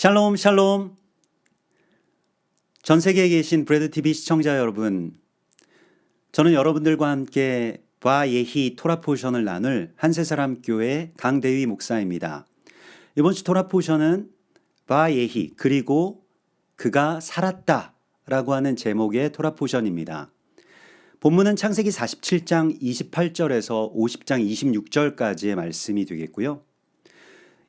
샬롬 샬롬. 전 세계에 계신 브레드 TV 시청자 여러분, 저는 여러분들과 함께 바예히 토라 포션을 나눌 한세사람 교회 강대휘 목사입니다. 이번 주 토라 포션은 바예히 그리고 그가 살았다 라고 하는 제목의 토라 포션입니다. 본문은 창세기 47장 28절에서 50장 26절까지의 말씀이 되겠고요.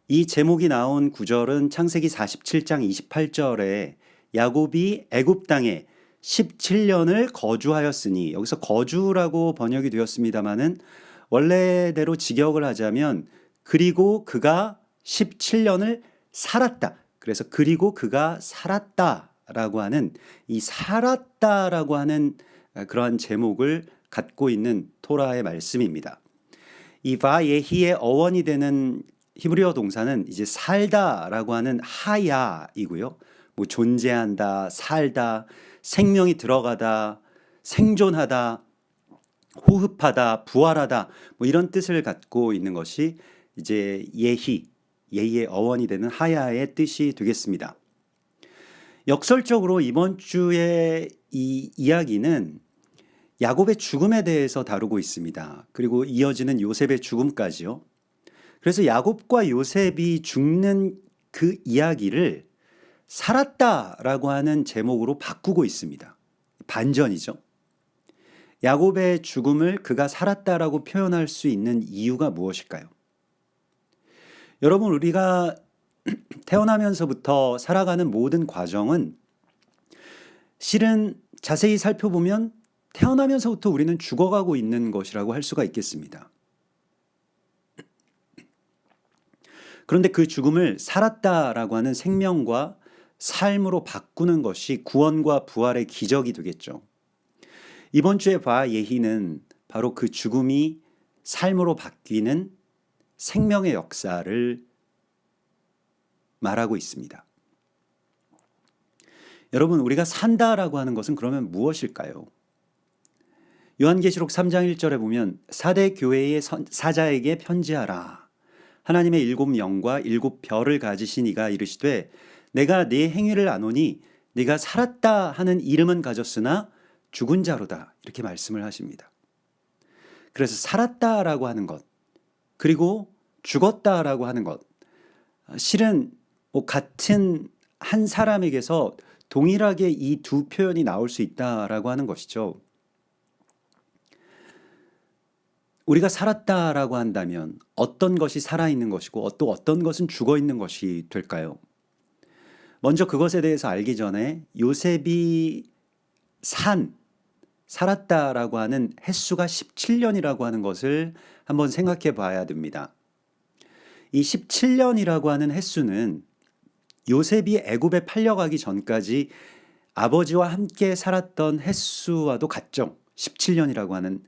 이 제목이 나온 구절은 창세기 47장 28절에 야곱이 애굽 땅에 17년을 거주하였으니, 여기서 거주라고 번역이 되었습니다마는 원래대로 직역을 하자면 그리고 그가 17년을 살았다. 그래서 그리고 그가 살았다라고 하는 이 살았다라고 하는 그러한 제목을 갖고 있는 토라의 말씀입니다. 이 바예히의 어원이 되는 히브리어 동사는 이제 살다라고 하는 하야이고요. 뭐 존재한다, 살다, 생명이 들어가다, 생존하다, 호흡하다, 부활하다, 뭐 이런 뜻을 갖고 있는 것이 이제 예희의 어원이 되는 하야의 뜻이 되겠습니다. 역설적으로 이번 주의 이 이야기는 야곱의 죽음에 대해서 다루고 있습니다. 그리고 이어지는 요셉의 죽음까지요. 그래서 야곱과 요셉이 죽는 그 이야기를 살았다라고 하는 제목으로 바꾸고 있습니다. 반전이죠. 야곱의 죽음을 그가 살았다라고 표현할 수 있는 이유가 무엇일까요? 여러분, 우리가 태어나면서부터 살아가는 모든 과정은 실은 자세히 살펴보면 태어나면서부터 우리는 죽어가고 있는 것이라고 할 수가 있겠습니다. 그런데 그 죽음을 살았다라고 하는 생명과 삶으로 바꾸는 것이 구원과 부활의 기적이 되겠죠. 이번 주에 바예히는 바로 그 죽음이 삶으로 바뀌는 생명의 역사를 말하고 있습니다. 여러분, 우리가 산다라고 하는 것은 그러면 무엇일까요? 요한계시록 3장 1절에 보면 사대 교회의 사자에게 편지하라. 하나님의 7영과 7별을 가지신 이가 이르시되 내가 네 행위를 아노니 네가 살았다 하는 이름은 가졌으나 죽은 자로다. 이렇게 말씀을 하십니다. 그래서 살았다라고 하는 것, 그리고 죽었다라고 하는 것, 실은 같은 한 사람에게서 동일하게 이 두 표현이 나올 수 있다라고 하는 것이죠. 우리가 살았다라고 한다면 어떤 것이 살아있는 것이고 또 어떤 것은 죽어있는 것이 될까요? 먼저 그것에 대해서 알기 전에 요셉이 살았다라고 하는 횟수가 17년이라고 하는 것을 한번 생각해 봐야 됩니다. 이 17년이라고 하는 횟수는 요셉이 애굽에 팔려가기 전까지 아버지와 함께 살았던 횟수와도 같죠. 17년이라고 하는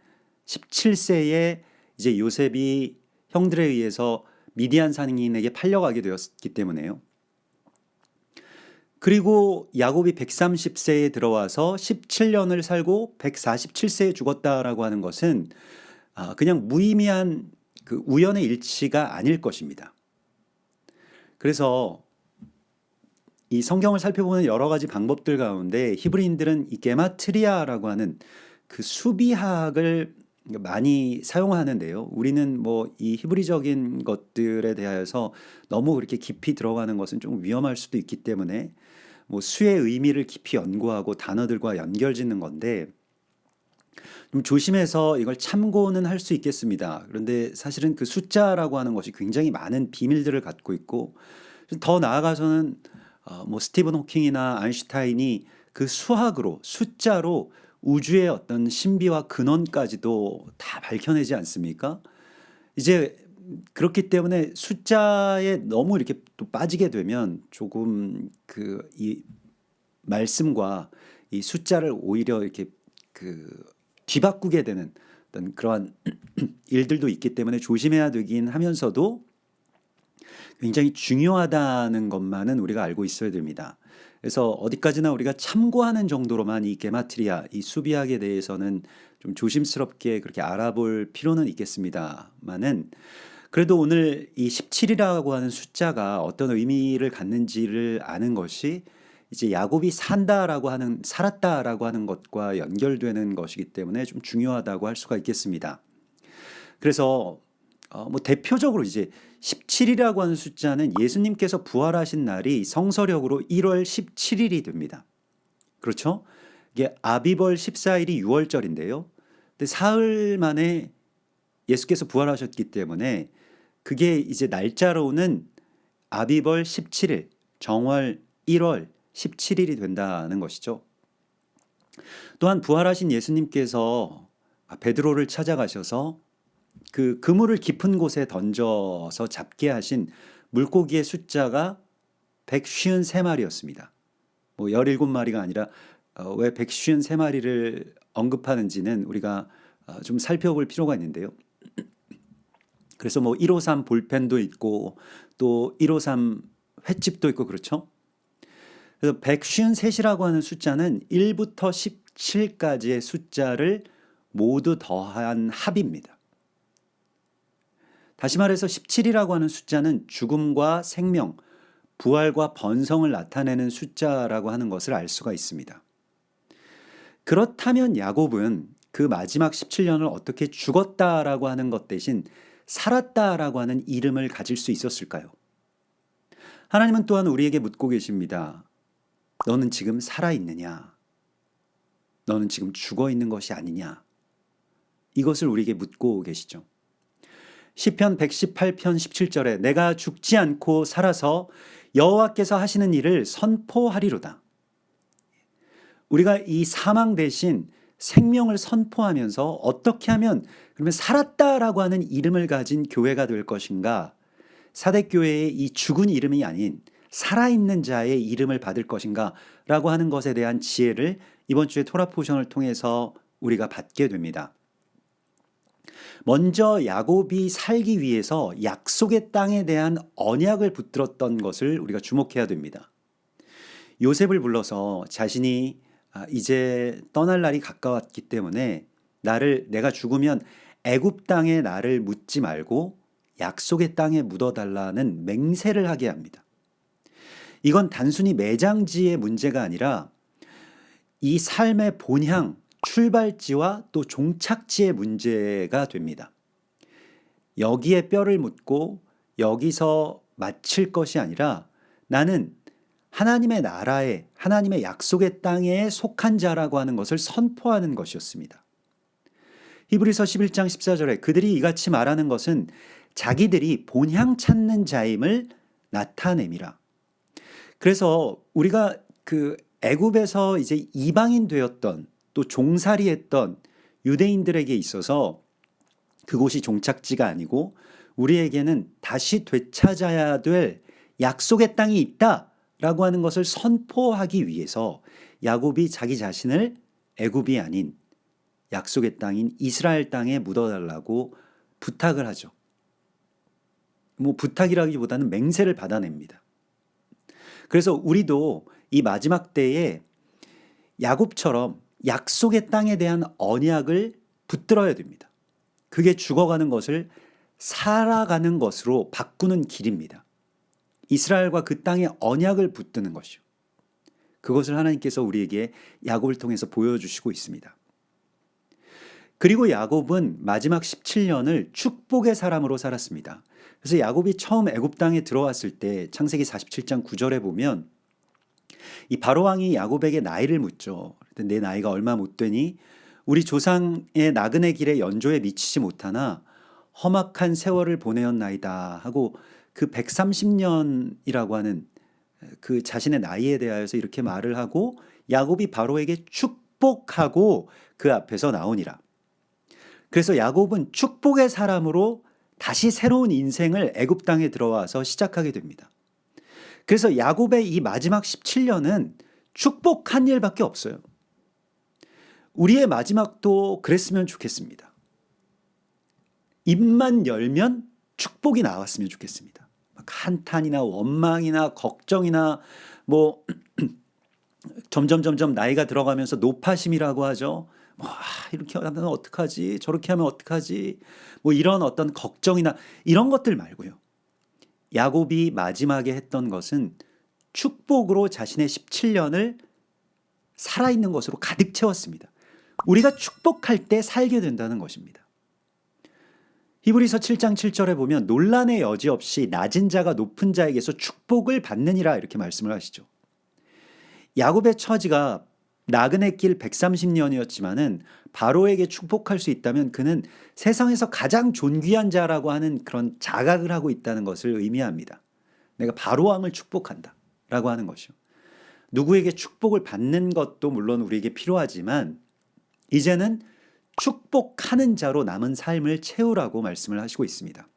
17세에 이제 요셉이 형들에 의해서 미디안 상인에게 팔려가게 되었기 때문에요. 그리고 야곱이 130세에 들어와서 17년을 살고 147세에 죽었다라고 하는 것은 그냥 무의미한 그 우연의 일치가 아닐 것입니다. 그래서 이 성경을 살펴보는 여러 가지 방법들 가운데 히브리인들은 이 게마트리아라고 하는 그 수비학을 많이 사용하는데요. 우리는 뭐 이 히브리적인 것들에 대하여서 너무 그렇게 깊이 들어가는 것은 좀 위험할 수도 있기 때문에 뭐 수의 의미를 깊이 연구하고 단어들과 연결짓는 건데 좀 조심해서 이걸 참고는 할 수 있겠습니다. 그런데 사실은 그 숫자라고 하는 것이 굉장히 많은 비밀들을 갖고 있고 더 나아가서는 뭐 스티븐 호킹이나 아인슈타인이 그 수학으로 숫자로 우주의 어떤 신비와 근원까지도 다 밝혀내지 않습니까? 이제 그렇기 때문에 숫자에 너무 이렇게 또 빠지게 되면 조금 그 이 말씀과 이 숫자를 오히려 이렇게 그 뒤바꾸게 되는 어떤 그러한 일들도 있기 때문에 조심해야 되긴 하면서도 굉장히 중요하다는 것만은 우리가 알고 있어야 됩니다. 그래서 어디까지나 우리가 참고하는 정도로만 이 게마트리아, 이 수비학에 대해서는 좀 조심스럽게 그렇게 알아볼 필요는 있겠습니다만은 그래도 오늘 이 17이라고 하는 숫자가 어떤 의미를 갖는지를 아는 것이 이제 야곱이 살았다라고 하는 것과 연결되는 것이기 때문에 좀 중요하다고 할 수가 있겠습니다. 그래서 뭐 대표적으로 이제 17이라고 하는 숫자는 예수님께서 부활하신 날이 성서력으로 1월 17일이 됩니다. 그렇죠? 이게 아비벌 14일이 6월절인데요. 근데 사흘 만에 예수께서 부활하셨기 때문에 그게 이제 날짜로는 아비벌 17일, 정월 1월 17일이 된다는 것이죠. 또한 부활하신 예수님께서 베드로를 찾아가셔서 그 그물을 깊은 곳에 던져서 잡게 하신 물고기의 숫자가 153마리였습니다. 뭐 17마리가 아니라 왜 153마리를 언급하는지는 우리가 좀 살펴볼 필요가 있는데요. 그래서 뭐 153 볼펜도 있고 또 153 횟집도 있고 그렇죠. 그래서 153이라고 하는 숫자는 1부터 17까지의 숫자를 모두 더한 합입니다. 다시 말해서 17이라고 하는 숫자는 죽음과 생명, 부활과 번성을 나타내는 숫자라고 하는 것을 알 수가 있습니다. 그렇다면 야곱은 그 마지막 17년을 어떻게 죽었다라고 하는 것 대신 살았다라고 하는 이름을 가질 수 있었을까요? 하나님은 또한 우리에게 묻고 계십니다. 너는 지금 살아있느냐? 너는 지금 죽어 있는 것이 아니냐? 이것을 우리에게 묻고 계시죠. 시편 118편 17절에 내가 죽지 않고 살아서 여호와께서 하시는 일을 선포하리로다. 우리가 이 사망 대신 생명을 선포하면서 어떻게 하면 그러면 살았다라고 하는 이름을 가진 교회가 될 것인가? 사대교회의 이 죽은 이름이 아닌 살아있는 자의 이름을 받을 것인가? 라고 하는 것에 대한 지혜를 이번 주에 토라 포션을 통해서 우리가 받게 됩니다. 먼저 야곱이 살기 위해서 약속의 땅에 대한 언약을 붙들었던 것을 우리가 주목해야 됩니다. 요셉을 불러서 자신이 이제 떠날 날이 가까웠기 때문에 내가 죽으면 애굽 땅에 나를 묻지 말고 약속의 땅에 묻어달라는 맹세를 하게 합니다. 이건 단순히 매장지의 문제가 아니라 이 삶의 본향, 출발지와 또 종착지의 문제가 됩니다. 여기에 뼈를 묻고 여기서 마칠 것이 아니라 나는 하나님의 나라에, 하나님의 약속의 땅에 속한 자라고 하는 것을 선포하는 것이었습니다. 히브리서 11장 14절에 그들이 이같이 말하는 것은 자기들이 본향 찾는 자임을 나타냄이라. 그래서 우리가 그 애굽에서 이제 이방인 되었던 또 종살이했던 유대인들에게 있어서 그곳이 종착지가 아니고 우리에게는 다시 되찾아야 될 약속의 땅이 있다라고 하는 것을 선포하기 위해서 야곱이 자기 자신을 애굽이 아닌 약속의 땅인 이스라엘 땅에 묻어달라고 부탁을 하죠. 뭐 부탁이라기보다는 맹세를 받아냅니다. 그래서 우리도 이 마지막 때에 야곱처럼 약속의 땅에 대한 언약을 붙들어야 됩니다. 그게 죽어가는 것을 살아가는 것으로 바꾸는 길입니다. 이스라엘과 그 땅의 언약을 붙드는 것이요. 그것을 하나님께서 우리에게 야곱을 통해서 보여주시고 있습니다. 그리고 야곱은 마지막 17년을 축복의 사람으로 살았습니다. 그래서 야곱이 처음 애굽 땅에 들어왔을 때 창세기 47장 9절에 보면 이 바로왕이 야곱에게 나이를 묻죠. 내 나이가 얼마 못 되니 우리 조상의 나그네 길에 연조에 미치지 못하나 험악한 세월을 보내었나이다 하고 그 130년이라고 하는 그 자신의 나이에 대하여서 이렇게 말을 하고 야곱이 바로에게 축복하고 그 앞에서 나오니라. 그래서 야곱은 축복의 사람으로 다시 새로운 인생을 애굽 땅에 들어와서 시작하게 됩니다. 그래서 야곱의 이 마지막 17년은 축복한 일밖에 없어요. 우리의 마지막도 그랬으면 좋겠습니다. 입만 열면 축복이 나왔으면 좋겠습니다. 한탄이나 원망이나 걱정이나 뭐 점점 나이가 들어가면서 노파심이라고 하죠. 뭐 이렇게 하면 어떡하지? 저렇게 하면 어떡하지? 뭐 이런 어떤 걱정이나 이런 것들 말고요. 야곱이 마지막에 했던 것은 축복으로 자신의 17년을 살아있는 것으로 가득 채웠습니다. 우리가 축복할 때 살게 된다는 것입니다. 히브리서 7장 7절에 보면 논란의 여지 없이 낮은 자가 높은 자에게서 축복을 받느니라 이렇게 말씀을 하시죠. 야곱의 처지가 나그네 길 130년이었지만은 바로에게 축복할 수 있다면 그는 세상에서 가장 존귀한 자라고 하는 그런 자각을 하고 있다는 것을 의미합니다. 내가 바로 왕을 축복한다 라고 하는 것이요. 누구에게 축복을 받는 것도 물론 우리에게 필요하지만 이제는 축복하는 자로 남은 삶을 채우라고 말씀을 하시고 있습니다.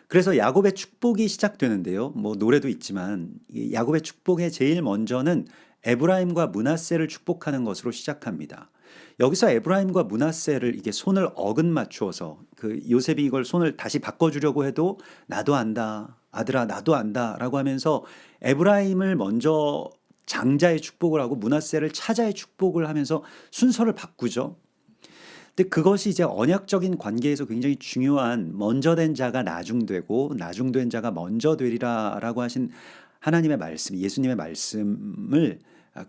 그래서 야곱의 축복이 시작되는데요. 뭐 노래도 있지만 야곱의 축복의 제일 먼저는 에브라임과 므낫세를 축복하는 것으로 시작합니다. 여기서 에브라임과 므낫세를 이게 손을 어긋 맞추어서 그 요셉이 이걸 손을 다시 바꿔주려고 해도 나도 안다 아들아 나도 안다라고 하면서 에브라임을 먼저 장자의 축복을 하고 므낫세를 차자의 축복을 하면서 순서를 바꾸죠. 근데 그것이 이제 언약적인 관계에서 굉장히 중요한 먼저 된 자가 나중되고 나중된 자가 먼저 되리라라고 하신 하나님의 말씀, 예수님의 말씀을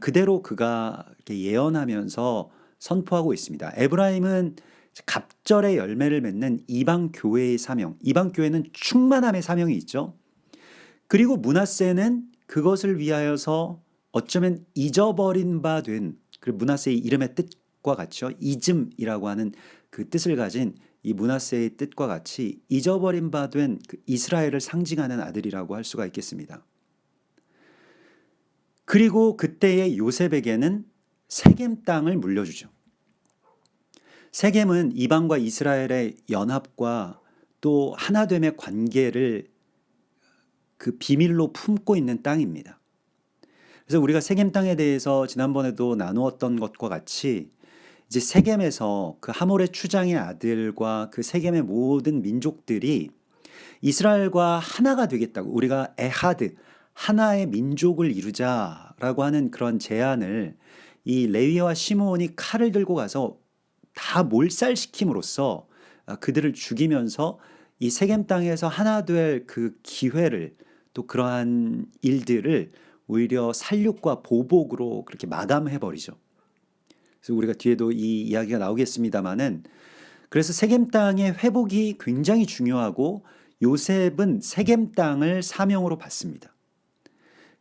그대로 그가 이렇게 예언하면서 선포하고 있습니다. 에브라임은 갑절의 열매를 맺는 이방 교회의 사명, 이방 교회는 충만함의 사명이 있죠. 그리고 므낫세는 그것을 위하여서 어쩌면 잊어버린 바 된 그 므낫세의 이름의 뜻과 같죠. 이즘이라고 하는 그 뜻을 가진 이 므낫세의 뜻과 같이 잊어버린 바 된 그 이스라엘을 상징하는 아들이라고 할 수가 있겠습니다. 그리고 그때의 요셉에게는 세겜 땅을 물려주죠. 세겜은 이방과 이스라엘의 연합과 또 하나됨의 관계를 그 비밀로 품고 있는 땅입니다. 그래서 우리가 세겜 땅에 대해서 지난번에도 나누었던 것과 같이 이제 세겜에서 그 하몰의 추장의 아들과 그 세겜의 모든 민족들이 이스라엘과 하나가 되겠다고 우리가 에하드 하나의 민족을 이루자라고 하는 그런 제안을 이 레위와 시므온이 칼을 들고 가서 다 몰살시킴으로써 그들을 죽이면서 이 세겜 땅에서 하나 될 그 기회를 또 그러한 일들을 오히려 살육과 보복으로 그렇게 마감해 버리죠. 그래서 우리가 뒤에도 이 이야기가 나오겠습니다마는 그래서 세겜 땅의 회복이 굉장히 중요하고 요셉은 세겜 땅을 사명으로 받습니다.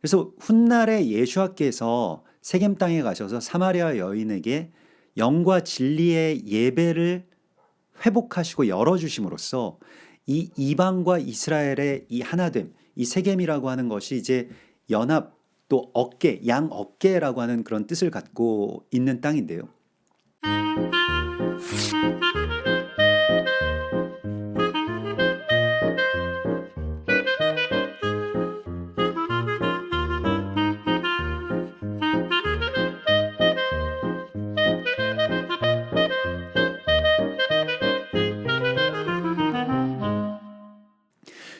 그래서 훗날에 예수와께서 세겜 땅에 가셔서 사마리아 여인에게 영과 진리의 예배를 회복하시고 열어주심으로써 이 이방과 이스라엘의 이 하나됨, 이 세겜이라고 하는 것이 이제 연합 또 어깨, 양 어깨라고 하는 그런 뜻을 갖고 있는 땅인데요.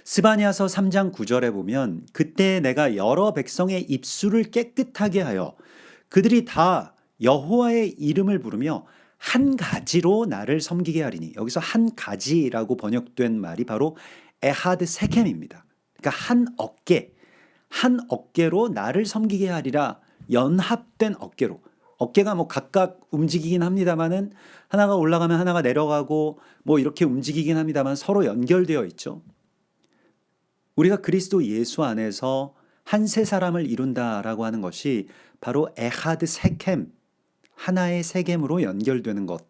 스바냐서 3장 9절에 보면 그때 내가 여러 백성의 입술을 깨끗하게 하여 그들이 다 여호와의 이름을 부르며 한 가지로 나를 섬기게 하리니 여기서 한 가지라고 번역된 말이 바로 에하드 세켐입니다. 그러니까 한 어깨로 나를 섬기게 하리라. 연합된 어깨로. 어깨가 뭐 각각 움직이긴 합니다만은 하나가 올라가면 하나가 내려가고 뭐 이렇게 움직이긴 합니다만 서로 연결되어 있죠. 우리가 그리스도 예수 안에서 한 세 사람을 이룬다라고 하는 것이 바로 에하드 세켐, 하나의 세겜으로 연결되는 것,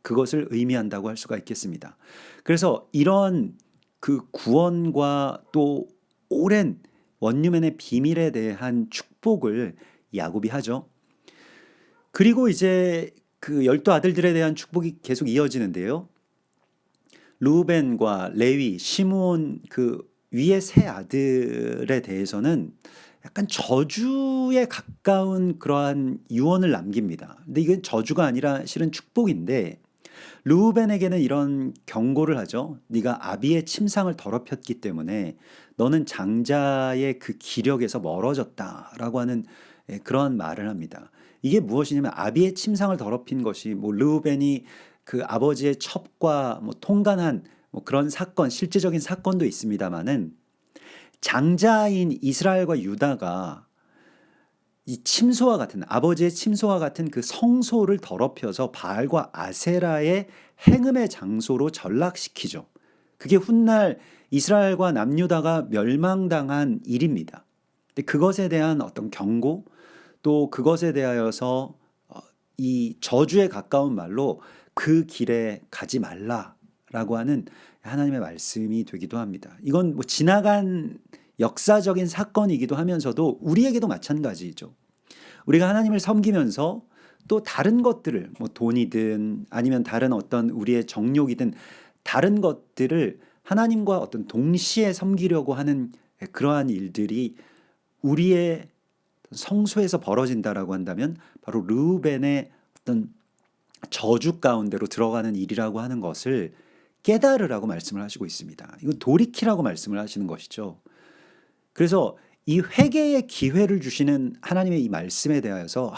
그것을 의미한다고 할 수가 있겠습니다. 그래서 이런 그 구원과 또 오랜 원유맨의 비밀에 대한 축복을 야곱이 하죠. 그리고 이제 그 12 아들들에 대한 축복이 계속 이어지는데요. 루벤과 레위, 시므온 그 위의 세 아들에 대해서는 약간 저주에 가까운 그러한 유언을 남깁니다. 근데 이건 저주가 아니라 실은 축복인데 르우벤에게는 이런 경고를 하죠. 네가 아비의 침상을 더럽혔기 때문에 너는 장자의 그 기력에서 멀어졌다라고 하는 그런 말을 합니다. 이게 무엇이냐면 아비의 침상을 더럽힌 것이 뭐 르우벤이 그 아버지의 첩과 뭐 통간한 뭐 그런 사건, 실제적인 사건도 있습니다만은 장자인 이스라엘과 유다가 이 침소와 같은 아버지의 침소와 같은 그 성소를 더럽혀서 바알과 아세라의 행음의 장소로 전락시키죠. 그게 훗날 이스라엘과 남유다가 멸망당한 일입니다. 근데 그것에 대한 어떤 경고 또 그것에 대하여서 이 저주에 가까운 말로 그 길에 가지 말라라고 하는 하나님의 말씀이 되기도 합니다. 이건 뭐 지나간 역사적인 사건이기도 하면서도 우리에게도 마찬가지죠. 우리가 하나님을 섬기면서 또 다른 것들을 뭐 돈이든 아니면 다른 어떤 우리의 정욕이든 다른 것들을 하나님과 어떤 동시에 섬기려고 하는 그러한 일들이 우리의 성소에서 벌어진다라고 한다면 바로 르우벤의 어떤 저주 가운데로 들어가는 일이라고 하는 것을 깨달으라고 말씀을 하시고 있습니다. 이건 돌이키라고 말씀을 하시는 것이죠. 그래서 이 회개의 기회를 주시는 하나님의 이 말씀에 대하여서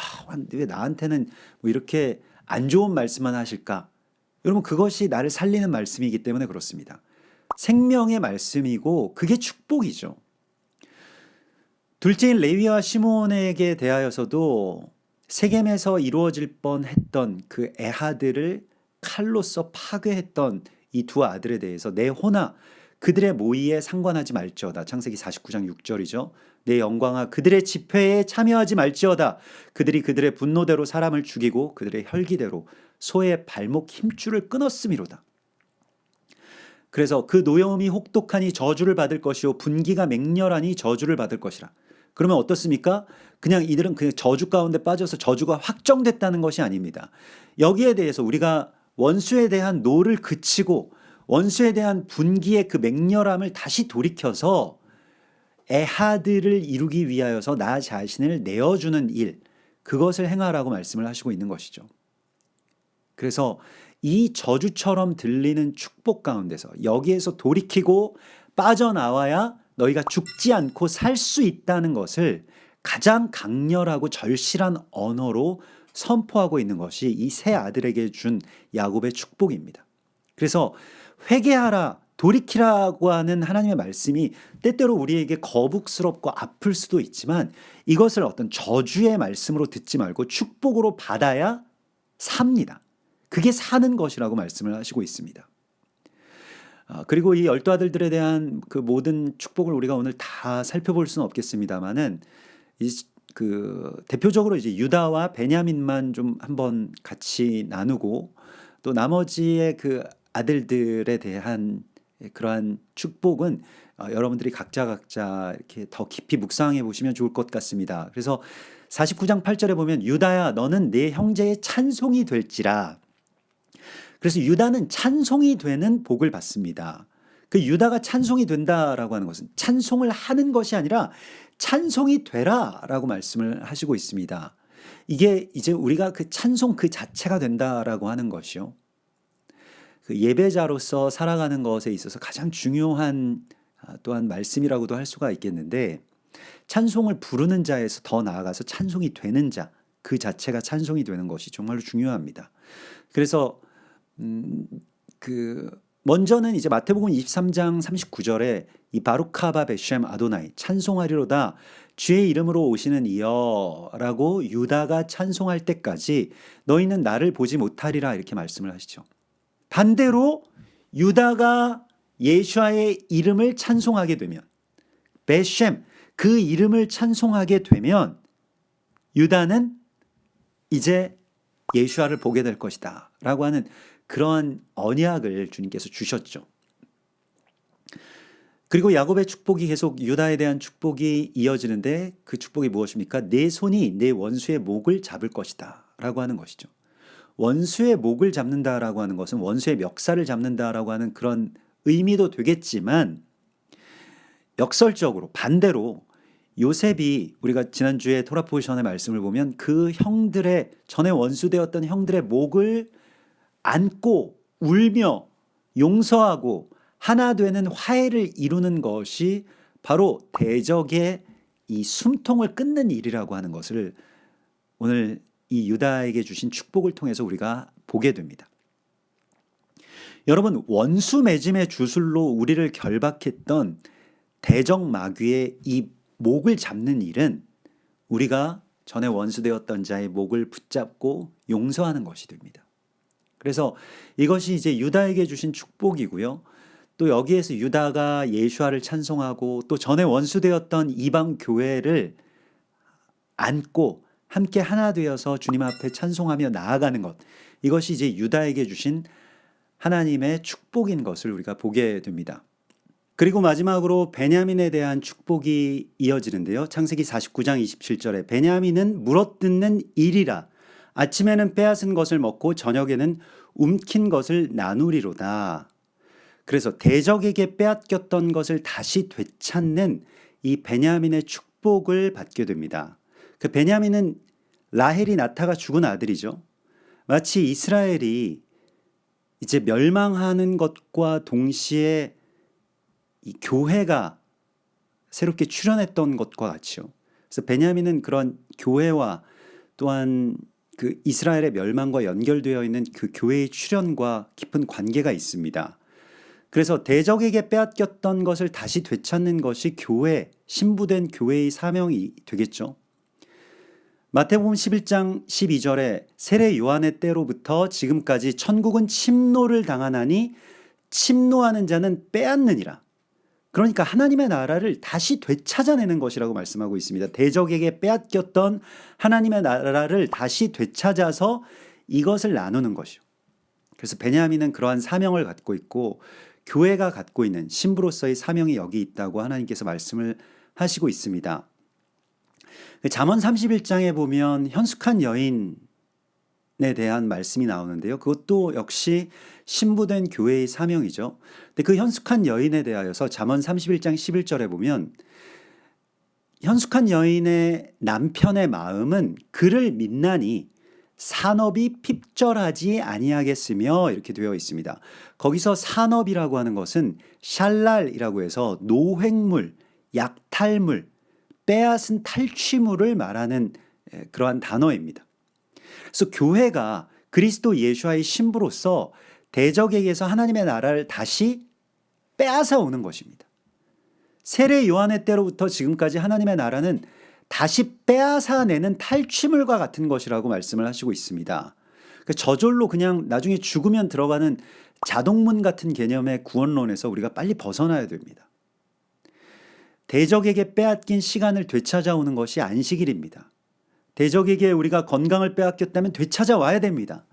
왜 나한테는 뭐 이렇게 안 좋은 말씀만 하실까? 여러분 그것이 나를 살리는 말씀이기 때문에 그렇습니다. 생명의 말씀이고 그게 축복이죠. 둘째인 레위와 시몬에게 대하여서도 세겜에서 이루어질 뻔했던 그 에하드를 칼로써 파괴했던 이 두 아들에 대해서 내 호나 그들의 모의에 상관하지 말지어다. 창세기 49장 6절이죠. 내 영광아 그들의 집회에 참여하지 말지어다. 그들이 그들의 분노대로 사람을 죽이고 그들의 혈기대로 소의 발목 힘줄을 끊었음이로다. 그래서 그 노여움이 혹독하니 저주를 받을 것이요 분기가 맹렬하니 저주를 받을 것이라. 그러면 어떻습니까? 그냥 이들은 그 저주 가운데 빠져서 저주가 확정됐다는 것이 아닙니다. 여기에 대해서 우리가 원수에 대한 노를 그치고 원수에 대한 분기의 그 맹렬함을 다시 돌이켜서 에하드를 이루기 위하여서 나 자신을 내어주는 일, 그것을 행하라고 말씀을 하시고 있는 것이죠. 그래서 이 저주처럼 들리는 축복 가운데서 여기에서 돌이키고 빠져나와야 너희가 죽지 않고 살 수 있다는 것을 가장 강렬하고 절실한 언어로 선포하고 있는 것이 이 세 아들에게 준 야곱의 축복입니다. 그래서 회개하라, 돌이키라고 하는 하나님의 말씀이 때때로 우리에게 거북스럽고 아플 수도 있지만 이것을 어떤 저주의 말씀으로 듣지 말고 축복으로 받아야 삽니다. 그게 사는 것이라고 말씀을 하시고 있습니다. 그리고 이 12아들들에 대한 그 모든 축복을 우리가 오늘 다 살펴볼 수는 없겠습니다만은 대표적으로 이제 유다와 베냐민만 좀 한번 같이 나누고 또 나머지의 그 아들들에 대한 그러한 축복은 여러분들이 각자 이렇게 더 깊이 묵상해 보시면 좋을 것 같습니다. 그래서 49장 8절에 보면 유다야 너는 내 형제의 찬송이 될지라. 그래서 유다는 찬송이 되는 복을 받습니다. 그 유다가 찬송이 된다라고 하는 것은 찬송을 하는 것이 아니라 찬송이 되라라고 말씀을 하시고 있습니다. 이게 이제 우리가 그 찬송 그 자체가 된다라고 하는 것이요. 그 예배자로서 살아가는 것에 있어서 가장 중요한 또한 말씀이라고도 할 수가 있겠는데 찬송을 부르는 자에서 더 나아가서 찬송이 되는 자, 그 자체가 찬송이 되는 것이 정말로 중요합니다. 그래서 먼저는 이제 마태복음 23장 39절에 이 바루카바 베셴 아도나이 찬송하리로다 주의 이름으로 오시는 이여라고 유다가 찬송할 때까지 너희는 나를 보지 못하리라 이렇게 말씀을 하시죠. 반대로 유다가 예수와의 이름을 찬송하게 되면 베셴 그 이름을 찬송하게 되면 유다는 이제 예수와를 보게 될 것이다 라고 하는 그러한 언약을 주님께서 주셨죠. 그리고 야곱의 축복이 계속 유다에 대한 축복이 이어지는데 그 축복이 무엇입니까? 내 손이 내 원수의 목을 잡을 것이다 라고 하는 것이죠. 원수의 목을 잡는다라고 하는 것은 원수의 멱살을 잡는다라고 하는 그런 의미도 되겠지만 역설적으로 반대로 요셉이 우리가 지난주에 토라 포지션의 말씀을 보면 그 형들의 전에 원수되었던 형들의 목을 안고 울며 용서하고 하나 되는 화해를 이루는 것이 바로 대적의 이 숨통을 끊는 일이라고 하는 것을 오늘 이 유다에게 주신 축복을 통해서 우리가 보게 됩니다. 여러분, 원수 맺음의 주술로 우리를 결박했던 대적 마귀의 이 목을 잡는 일은 우리가 전에 원수되었던 자의 목을 붙잡고 용서하는 것이 됩니다. 그래서 이것이 이제 유다에게 주신 축복이고요. 또 여기에서 유다가 예수와를 찬송하고 또 전에 원수되었던 이방 교회를 안고 함께 하나 되어서 주님 앞에 찬송하며 나아가는 것, 이것이 이제 유다에게 주신 하나님의 축복인 것을 우리가 보게 됩니다. 그리고 마지막으로 베냐민에 대한 축복이 이어지는데요. 창세기 49장 27절에 베냐민은 물어뜯는 일이라 아침에는 빼앗은 것을 먹고 저녁에는 움킨 것을 나누리로다. 그래서 대적에게 빼앗겼던 것을 다시 되찾는 이 베냐민의 축복을 받게 됩니다. 그 베냐민은 라헬이 낳다가 죽은 아들이죠. 마치 이스라엘이 이제 멸망하는 것과 동시에 이 교회가 새롭게 출현했던 것과 같이요. 그래서 베냐민은 그런 교회와 또한 그 이스라엘의 멸망과 연결되어 있는 그 교회의 출현과 깊은 관계가 있습니다. 그래서 대적에게 빼앗겼던 것을 다시 되찾는 것이 교회, 신부된 교회의 사명이 되겠죠. 마태복음 11장 12절에 세례 요한의 때로부터 지금까지 천국은 침노를 당하나니 침노하는 자는 빼앗느니라. 그러니까 하나님의 나라를 다시 되찾아내는 것이라고 말씀하고 있습니다. 대적에게 빼앗겼던 하나님의 나라를 다시 되찾아서 이것을 나누는 것이요. 그래서 베냐민은 그러한 사명을 갖고 있고 교회가 갖고 있는 신부로서의 사명이 여기 있다고 하나님께서 말씀을 하시고 있습니다. 잠언 31장에 보면 현숙한 여인에 대한 말씀이 나오는데요. 그것도 역시 신부된 교회의 사명이죠. 근데 그 현숙한 여인에 대하여서 잠언 31장 11절에 보면 현숙한 여인의 남편의 마음은 그를 믿나니 산업이 핍절하지 아니하겠으며 이렇게 되어 있습니다. 거기서 산업이라고 하는 것은 샬랄이라고 해서 노획물, 약탈물, 빼앗은 탈취물을 말하는 그러한 단어입니다. 그래서 교회가 그리스도 예수와의 신부로서 대적에게서 하나님의 나라를 다시 빼앗아 오는 것입니다. 세례 요한의 때로부터 지금까지 하나님의 나라는 다시 빼앗아내는 탈취물과 같은 것이라고 말씀을 하시고 있습니다. 저절로 그냥 나중에 죽으면 들어가는 자동문 같은 개념의 구원론에서 우리가 빨리 벗어나야 됩니다. 대적에게 빼앗긴 시간을 되찾아오는 것이 안식일입니다. 대적에게 우리가 건강을 빼앗겼다면 되찾아와야 됩니다.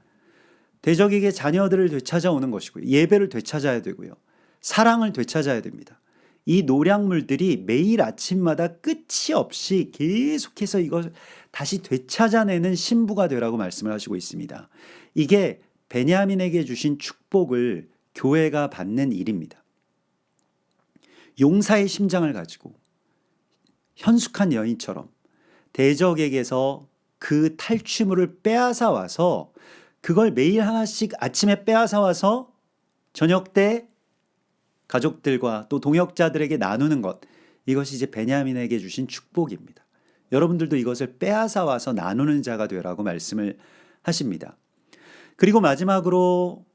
대적에게 자녀들을 되찾아오는 것이고요. 예배를 되찾아야 되고요. 사랑을 되찾아야 됩니다. 이 노량물들이 매일 아침마다 끝이 없이 계속해서 이걸 다시 되찾아내는 신부가 되라고 말씀을 하시고 있습니다. 이게 베냐민에게 주신 축복을 교회가 받는 일입니다. 용사의 심장을 가지고 현숙한 여인처럼 대적에게서 그 탈취물을 빼앗아 와서 그걸 매일 하나씩 아침에 빼앗아 와서 저녁 때 가족들과 또 동역자들에게 나누는 것, 이것이 이제 베냐민에게 주신 축복입니다. 여러분들도 이것을 빼앗아 와서 나누는 자가 되라고 말씀을 하십니다. 그리고 마지막으로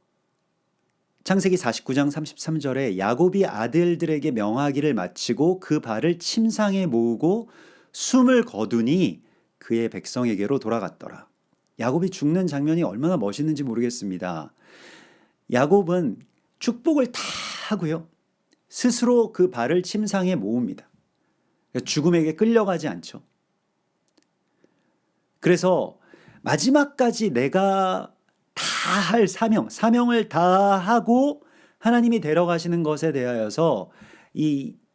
창세기 49장 33절에 야곱이 아들들에게 명하기를 마치고 그 발을 침상에 모으고 숨을 거두니 그의 백성에게로 돌아갔더라. 야곱이 죽는 장면이 얼마나 멋있는지 모르겠습니다. 야곱은 축복을 다 하고요. 스스로 그 발을 침상에 모읍니다. 죽음에게 끌려가지 않죠. 그래서 마지막까지 내가 다 할 사명을 다 하고 하나님이 데려가시는 것에 대하여서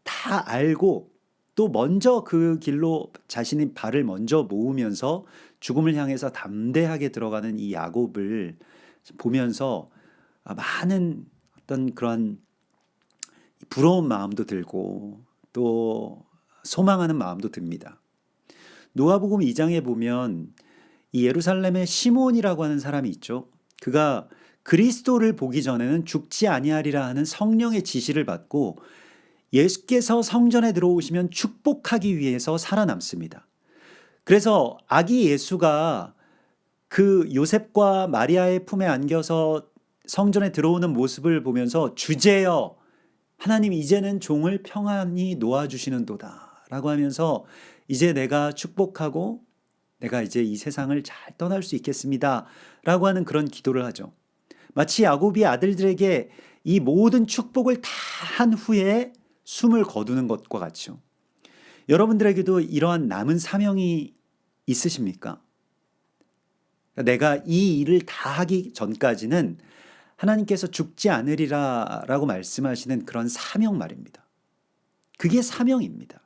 다 알고 또 먼저 그 길로 자신의 발을 먼저 모으면서 죽음을 향해서 담대하게 들어가는 이 야곱을 보면서 많은 어떤 그런 부러운 마음도 들고 또 소망하는 마음도 듭니다. 누가복음 2장에 보면 이 예루살렘에 시몬이라고 하는 사람이 있죠. 그가 그리스도를 보기 전에는 죽지 아니하리라 하는 성령의 지시를 받고 예수께서 성전에 들어오시면 축복하기 위해서 살아남습니다. 그래서 아기 예수가 그 요셉과 마리아의 품에 안겨서 성전에 들어오는 모습을 보면서 주제여 하나님 이제는 종을 평안히 놓아주시는도다 라고 하면서 이제 내가 축복하고 내가 이제 이 세상을 잘 떠날 수 있겠습니다 라고 하는 그런 기도를 하죠. 마치 야곱이 아들들에게 이 모든 축복을 다 한 후에 숨을 거두는 것과 같죠. 여러분들에게도 이러한 남은 사명이 있으십니까? 내가 이 일을 다 하기 전까지는 하나님께서 죽지 않으리라 라고 말씀하시는 그런 사명 말입니다. 그게 사명입니다.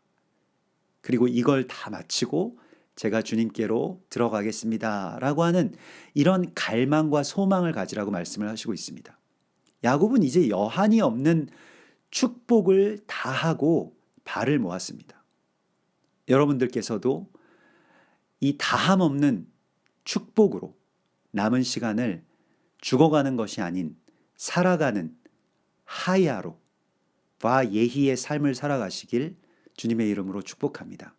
그리고 이걸 다 마치고 제가 주님께로 들어가겠습니다 라고 하는 이런 갈망과 소망을 가지라고 말씀을 하시고 있습니다. 야곱은 이제 여한이 없는 축복을 다 하고 발을 모았습니다. 여러분들께서도 이 다함 없는 축복으로 남은 시간을 죽어가는 것이 아닌 살아가는 하야로 바 예희의 삶을 살아가시길 주님의 이름으로 축복합니다.